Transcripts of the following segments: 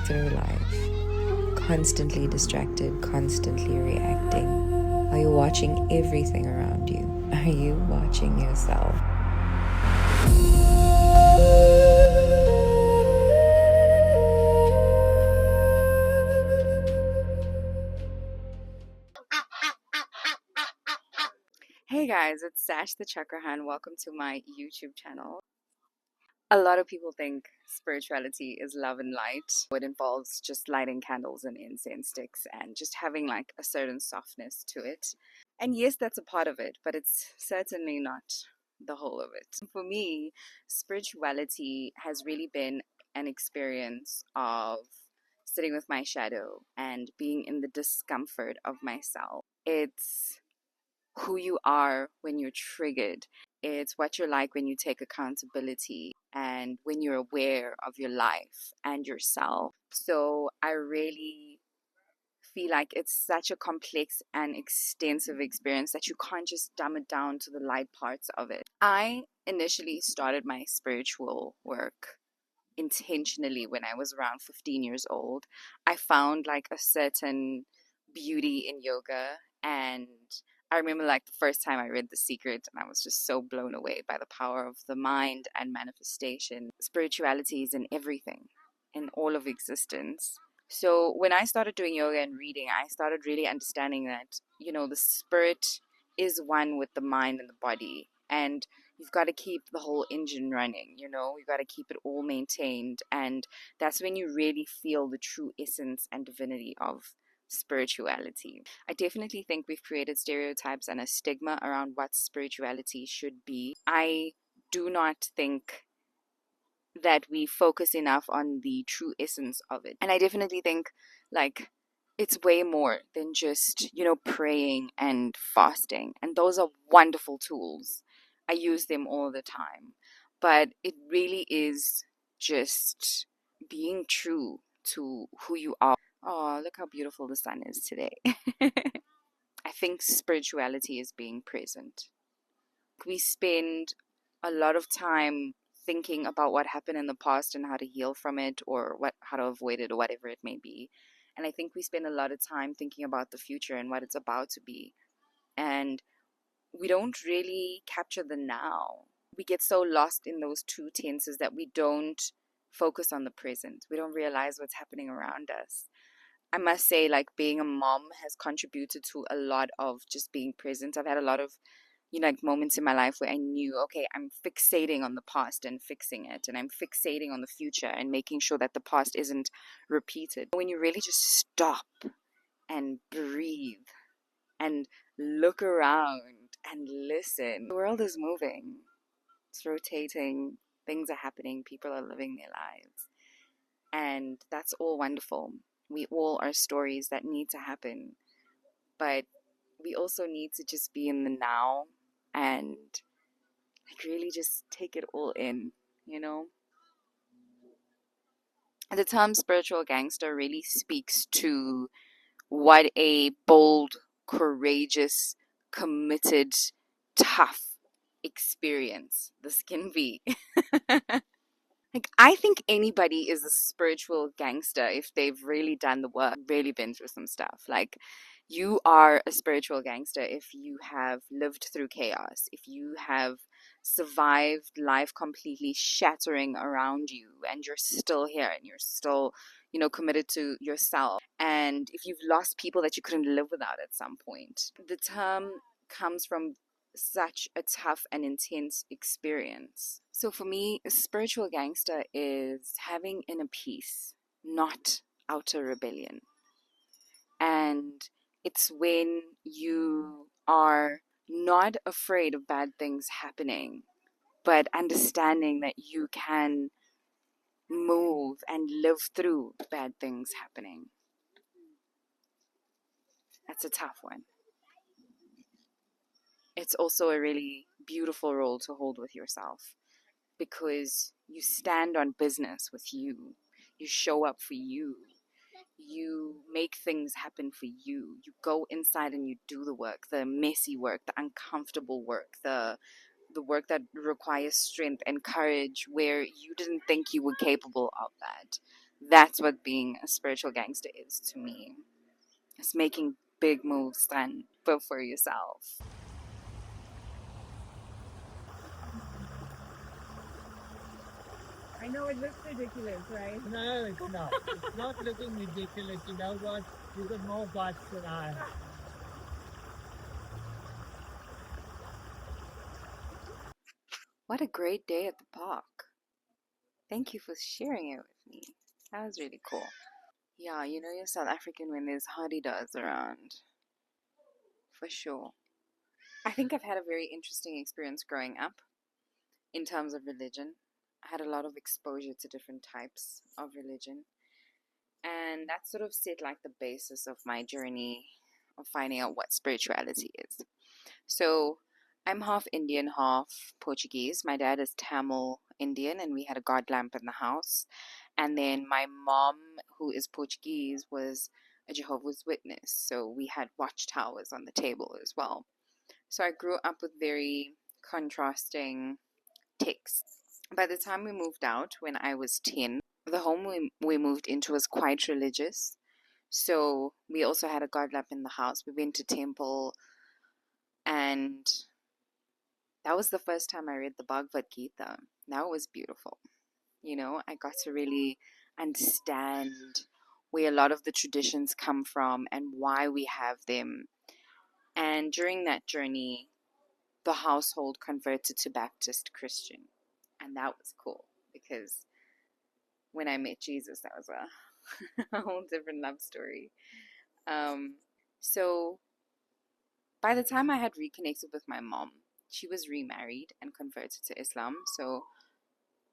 through life, constantly distracted, constantly reacting? Are you watching everything around you? Are you watching yourself? Hey guys, it's Sash the Chakrahan. Welcome to my YouTube channel. A lot of people think spirituality is love and light. It involves just lighting candles and incense sticks and just having like a certain softness to it. And yes, that's a part of it, but it's certainly not the whole of it. For me, spirituality has really been an experience of sitting with my shadow and being in the discomfort of myself. It's who you are when you're triggered. It's what you're like when you take accountability and when you're aware of your life and yourself. So I really feel like it's such a complex and extensive experience that you can't just dumb it down to the light parts of it. I initially started my spiritual work intentionally when I was around 15 years old. I found like a certain beauty in yoga, and I remember like the first time I read The Secret and I was just so blown away by the power of the mind and manifestation. Spirituality is in everything, in all of existence. So when I started doing yoga and reading, I started really understanding that, the spirit is one with the mind and the body. And you've got to keep the whole engine running, you've got to keep it all maintained. And that's when you really feel the true essence and divinity of spirituality. I definitely think we've created stereotypes and a stigma around what spirituality should be. I do not think that we focus enough on the true essence of it. And I definitely think like it's way more than just, praying and fasting. And those are wonderful tools. I use them all the time. But it really is just being true to who you are. Oh, look how beautiful the sun is today. I think spirituality is being present. We spend a lot of time thinking about what happened in the past and how to heal from it, or how to avoid it, or whatever it may be. And I think we spend a lot of time thinking about the future and what it's about to be. And we don't really capture the now. We get so lost in those two tenses that we don't focus on the present. We don't realize what's happening around us. I must say, like, being a mom has contributed to a lot of just being present. I've had a lot of like moments in my life where I knew, okay, I'm fixating on the past and fixing it, and I'm fixating on the future and making sure that the past isn't repeated. When you really just stop and breathe and look around and listen, the world is moving, it's rotating, things are happening, people are living their lives, and that's all wonderful. We all are stories that need to happen, but we also need to just be in the now and like really just take it all in. The term spiritual gangster really speaks to what a bold, courageous, committed, tough experience this can be. Like, I think anybody is a spiritual gangster if they've really done the work, really been through some stuff. Like, you are a spiritual gangster if you have lived through chaos, if you have survived life completely shattering around you, and you're still here and you're still, committed to yourself. And if you've lost people that you couldn't live without at some point. The term comes from such a tough and intense experience. So for me, a spiritual gangster is having inner peace, not outer rebellion. And it's when you are not afraid of bad things happening, but understanding that you can move and live through bad things happening. That's a tough one. It's also a really beautiful role to hold with yourself, because you stand on business with you. You show up for you. You make things happen for you. You go inside and you do the work, the messy work, the uncomfortable work, the work that requires strength and courage where you didn't think you were capable of that. That's what being a spiritual gangster is to me. It's making big moves and for yourself. I know it looks ridiculous, right? No, it's not. It's not looking ridiculous. You know what? You got more guts than I. What a great day at the park. Thank you for sharing it with me. That was really cool. Yeah, you know you're South African when there's hardy does around. For sure. I think I've had a very interesting experience growing up in terms of religion. I had a lot of exposure to different types of religion. And that sort of set like the basis of my journey of finding out what spirituality is. So I'm half Indian, half Portuguese. My dad is Tamil Indian, and we had a God lamp in the house. And then my mom, who is Portuguese, was a Jehovah's Witness. So we had watchtowers on the table as well. So I grew up with very contrasting texts. By the time we moved out, when I was 10, the home we moved into was quite religious. So we also had a God lamp in the house. We went to temple, and that was the first time I read the Bhagavad Gita. That was beautiful. You know, I got to really understand where a lot of the traditions come from and why we have them. And during that journey, the household converted to Baptist Christian. And that was cool because when I met Jesus, that was a whole different love story. Um, so by the time I had reconnected with my mom, she was remarried and converted to Islam. So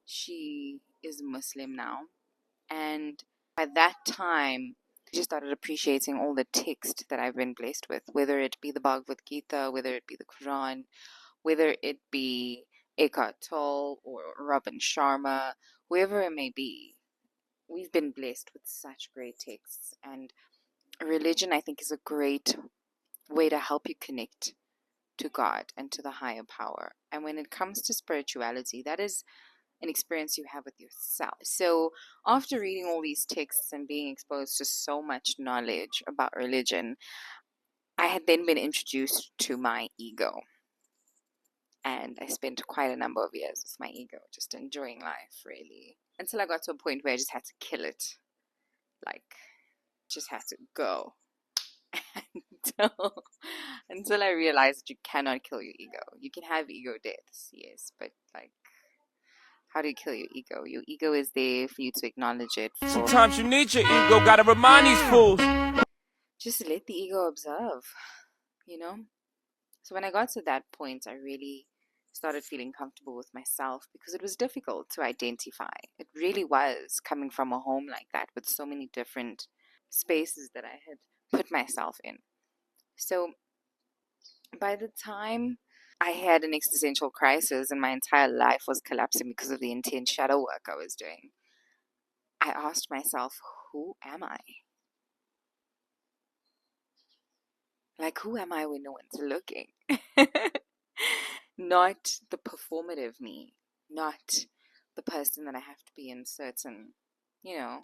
she is Muslim now. And by that time, I just started appreciating all the text that I've been blessed with, whether it be the Bhagavad Gita, whether it be the Quran, whether it be Eckhart Tolle or Robin Sharma, whoever it may be. We've been blessed with such great texts. And religion, I think, is a great way to help you connect to God and to the higher power. And when it comes to spirituality, that is an experience you have with yourself. So, after reading all these texts and being exposed to so much knowledge about religion, I had then been introduced to my ego. And I spent quite a number of years with my ego, just enjoying life, really. Until I got to a point where I just had to kill it. Like, just had to go. until, until I realized that you cannot kill your ego. You can have ego deaths, yes, but like, how do you kill your ego? Your ego is there for you to acknowledge it. Sometimes you need your ego, gotta remind these fools. Just let the ego observe, you know? So when I got to that point, I really started feeling comfortable with myself because it was difficult to identify. It really was, coming from a home like that with so many different spaces that I had put myself in. So by the time I had an existential crisis and my entire life was collapsing because of the intense shadow work I was doing, I asked myself, who am I? Like, who am I when no one's looking? Not the performative me, not the person that I have to be in certain, you know,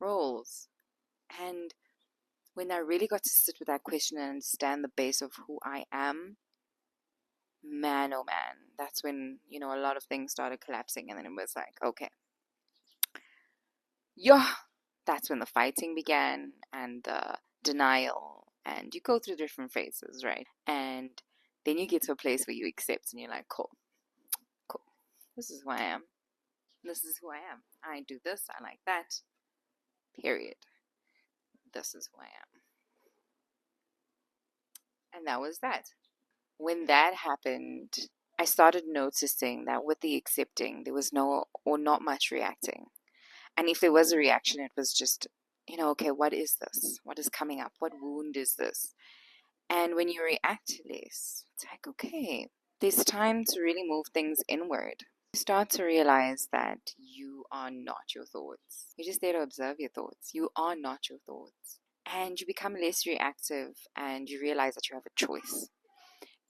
roles. And when I really got to sit with that question and understand the base of who I am, man, oh man, that's when, you know, a lot of things started collapsing. And then it was like, okay, yeah, that's when the fighting began and the denial. And you go through different phases, right? And then you get to a place where you accept and you're like, cool, cool. This is who I am. This is who I am. I do this. I like that. Period. This is who I am. And that was that. When that happened, I started noticing that with the accepting, there was no or not much reacting. And if there was a reaction, it was just, you know, okay, what is this? What is coming up? What wound is this? And when you react less, it's like, okay, there's time to really move things inward. You start to realize that you are not your thoughts. You're just there to observe your thoughts. You are not your thoughts. And you become less reactive and you realize that you have a choice.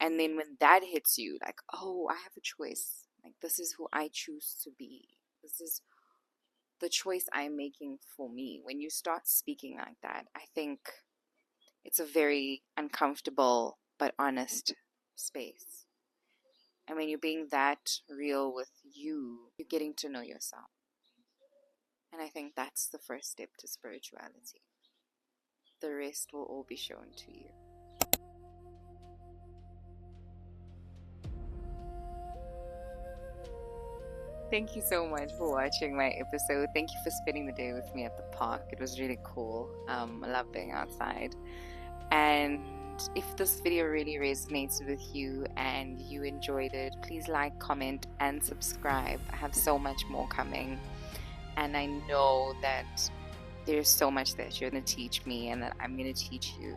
And then when that hits you, like, oh, I have a choice. Like, this is who I choose to be. This is the choice I'm making for me. When you start speaking like that, I think it's a very uncomfortable but honest space. And when you're being that real with you, you're getting to know yourself. And I think that's the first step to spirituality. The rest will all be shown to you. Thank you so much for watching my episode. Thank you for spending the day with me at the park. It was really cool. I love being outside. And if this video really resonates with you and you enjoyed it, please like, comment, and subscribe. I have so much more coming. And I know that there's so much that you're going to teach me and that I'm going to teach you.